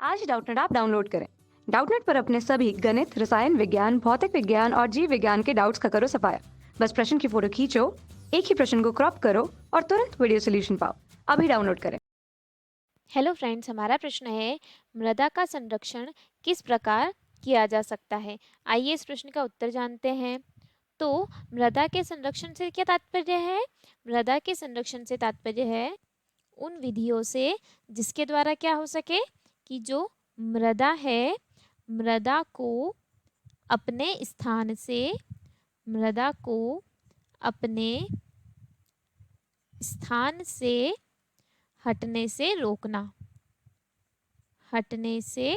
आज डाउटनेट आप डाउनलोड करें। डाउटनेट पर अपने सभी गणित, रसायन विज्ञान, भौतिक विज्ञान और जीव विज्ञान के डाउट्स का करो सफाया। बस प्रश्न की फोटो खींचो, एक ही प्रश्न को क्रॉप करो और तुरंत वीडियो सोल्यूशन पाओ। अभी डाउनलोड करें। हेलो फ्रेंड्स, हमारा प्रश्न है मृदा का संरक्षण किस प्रकार किया जा सकता है। आइए इस प्रश्न का उत्तर जानते हैं। तो मृदा के संरक्षण से क्या तात्पर्य है? मृदा के संरक्षण से तात्पर्य है उन विधियों से जिसके द्वारा क्या हो सके कि जो मृदा है, मृदा को अपने स्थान से मृदा को अपने स्थान से हटने से रोकना। हटने से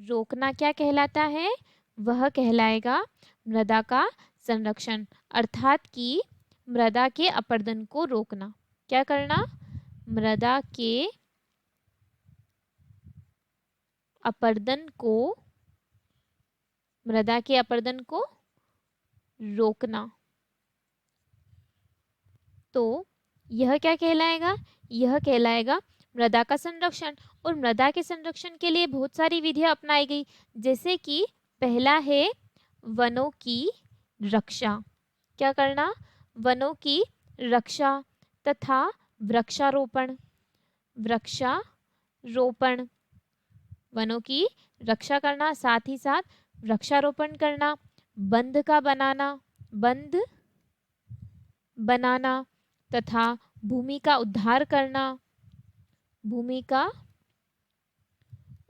रोकना क्या कहलाता है? वह कहलाएगा मृदा का संरक्षण, अर्थात कि मृदा के अपरदन को रोकना। क्या करना? मृदा के अपरदन को मृदा के अपरदन को रोकना। तो यह क्या कहलाएगा? यह कहलाएगा मृदा का संरक्षण। और मृदा के संरक्षण के लिए बहुत सारी विधियां अपनाई गई, जैसे कि पहला है वनों की रक्षा। क्या करना? वनों की रक्षा तथा वृक्षारोपण। वृक्षारोपण, वनों की रक्षा करना, साथ ही साथ वृक्षारोपण करना। बंध का बनाना, बंध बनाना तथा भूमि का उद्धार करना। भूमि का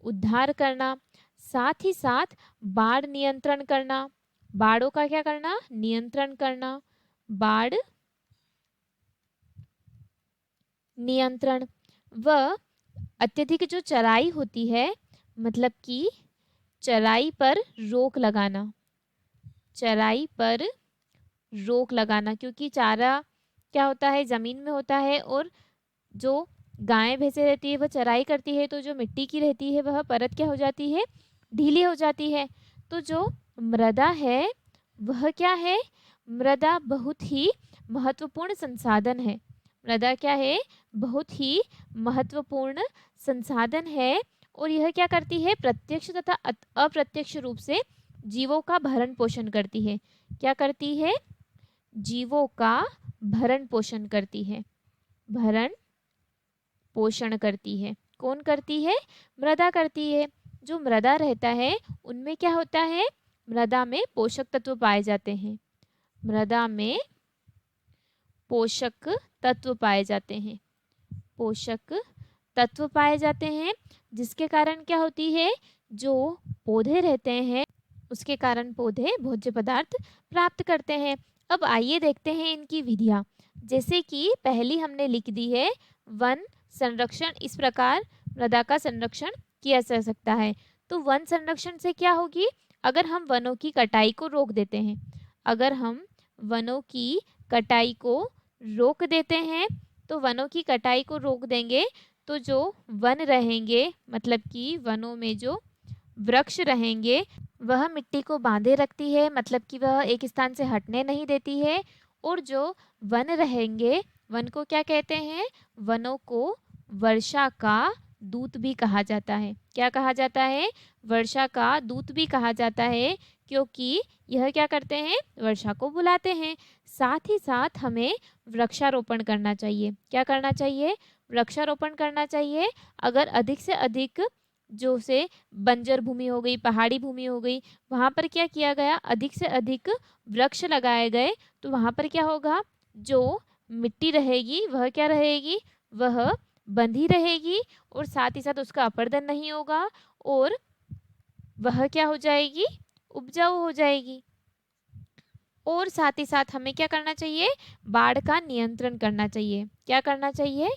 उद्धार करना, साथ ही साथ बाढ़ नियंत्रण करना। बाढ़ों का क्या करना? नियंत्रण करना। बाढ़ नियंत्रण व अत्यधिक जो चराई होती है, मतलब कि चराई पर रोक लगाना। चराई पर रोक लगाना, क्योंकि चारा क्या होता है? जमीन में होता है और जो गायें भैंसें रहती है वह चराई करती है, तो जो मिट्टी की रहती है वह परत क्या हो जाती है? ढीली हो जाती है। तो जो मृदा है वह क्या है? मृदा बहुत ही महत्वपूर्ण संसाधन है। मृदा क्या है? बहुत ही महत्वपूर्ण संसाधन है। और यह क्या करती है? प्रत्यक्ष तथा अप्रत्यक्ष रूप से जीवों का भरण पोषण करती है। क्या करती है? जीवों का भरण पोषण करती है। भरण पोषण करती है। कौन करती है? मृदा करती है। जो मृदा रहता है उनमें क्या होता है? मृदा में पोषक तत्व पाए जाते हैं। मृदा में पोषक तत्व पाए जाते हैं। पोषक तत्व पाए जाते हैं, जिसके कारण क्या होती है? जो पौधे रहते हैं उसके कारण पौधे भोज्य पदार्थ प्राप्त करते हैं। अब आइए देखते हैं इनकी विधियां। जैसे कि पहली हमने लिख दी है वन संरक्षण, इस प्रकार मृदा का संरक्षण किया जा सकता है। तो वन संरक्षण से क्या होगी? अगर हम वनों की कटाई को रोक देते हैं, अगर हम वनों की कटाई को रोक देते हैं, तो वनों की कटाई को रोक देंगे तो जो वन रहेंगे, मतलब कि वनों में जो वृक्ष रहेंगे वह मिट्टी को बांधे रखती है, मतलब कि वह एक स्थान से हटने नहीं देती है। और जो वन रहेंगे, वन को क्या कहते हैं? वनों को वर्षा का दूत भी कहा जाता है। क्या कहा जाता है? वर्षा का दूत भी कहा जाता है, क्योंकि यह क्या करते हैं? वर्षा को बुलाते हैं। साथ ही साथ हमें वृक्षारोपण करना चाहिए। क्या करना चाहिए? वृक्षारोपण करना चाहिए। अगर अधिक से अधिक जो से बंजर भूमि हो गई, पहाड़ी भूमि हो गई, वहाँ पर क्या किया गया? अधिक से अधिक वृक्ष लगाए गए, तो वहाँ पर क्या होगा? जो मिट्टी रहेगी वह क्या रहेगी? वह बंधी रहेगी और साथ ही साथ उसका अपरदन नहीं होगा और वह क्या हो जाएगी? उपजाऊ हो जाएगी। और साथ ही साथ हमें क्या करना चाहिए? बाढ़ का नियंत्रण करना चाहिए। क्या करना चाहिए?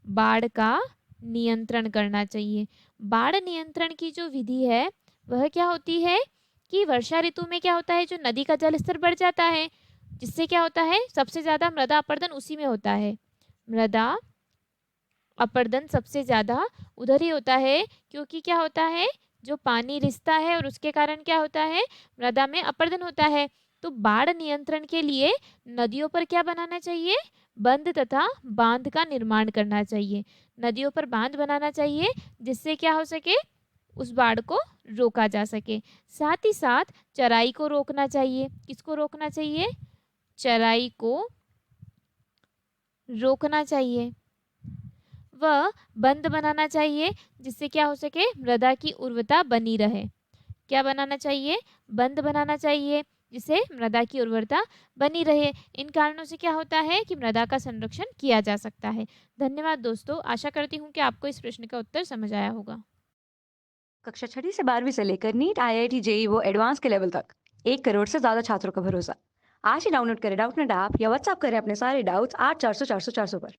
बाढ़ का नियंत्रण करना चाहिए। बाढ़ नियंत्रण की जो विधि है वह क्या होती है कि वर्षा ऋतु में क्या होता है? जो नदी का जल स्तर बढ़ जाता है, जिससे क्या होता है? सबसे ज्यादा मृदा अपरदन उसी में होता है। मृदा अपरदन सबसे ज्यादा उधर ही होता है, क्योंकि क्या होता है? जो पानी रिसता है और उसके कारण क्या होता है? मृदा में अपरदन होता है। तो बाढ़ नियंत्रण के लिए नदियों पर क्या बनाना चाहिए? बंध तथा बांध का निर्माण करना चाहिए। नदियों पर बांध बनाना चाहिए जिससे क्या हो सके, उस बाढ़ को रोका जा सके। साथ ही साथ चराई को रोकना चाहिए। किसको रोकना चाहिए? चराई को रोकना चाहिए। वह बंद बनाना चाहिए जिससे क्या हो सके, मृदा की उर्वरता बनी रहे। क्या बनाना चाहिए? बंद बनाना चाहिए जिससे मृदा की उर्वरता बनी रहे। इन कारणों से क्या होता है कि मृदा का संरक्षण किया जा सकता है। धन्यवाद दोस्तों, आशा करती हूँ कि आपको इस प्रश्न का उत्तर समझ आया होगा। कक्षा 6 से 12वीं से लेकर नीट, IIT, जेईई वो एडवांस के लेवल तक 1 करोड़ से ज्यादा छात्रों का भरोसा। आज ही डाउनलोड करें डाउटनेट ऐप या व्हाट्सएप करें अपने सारे डाउट्स 8400 400 400 पर।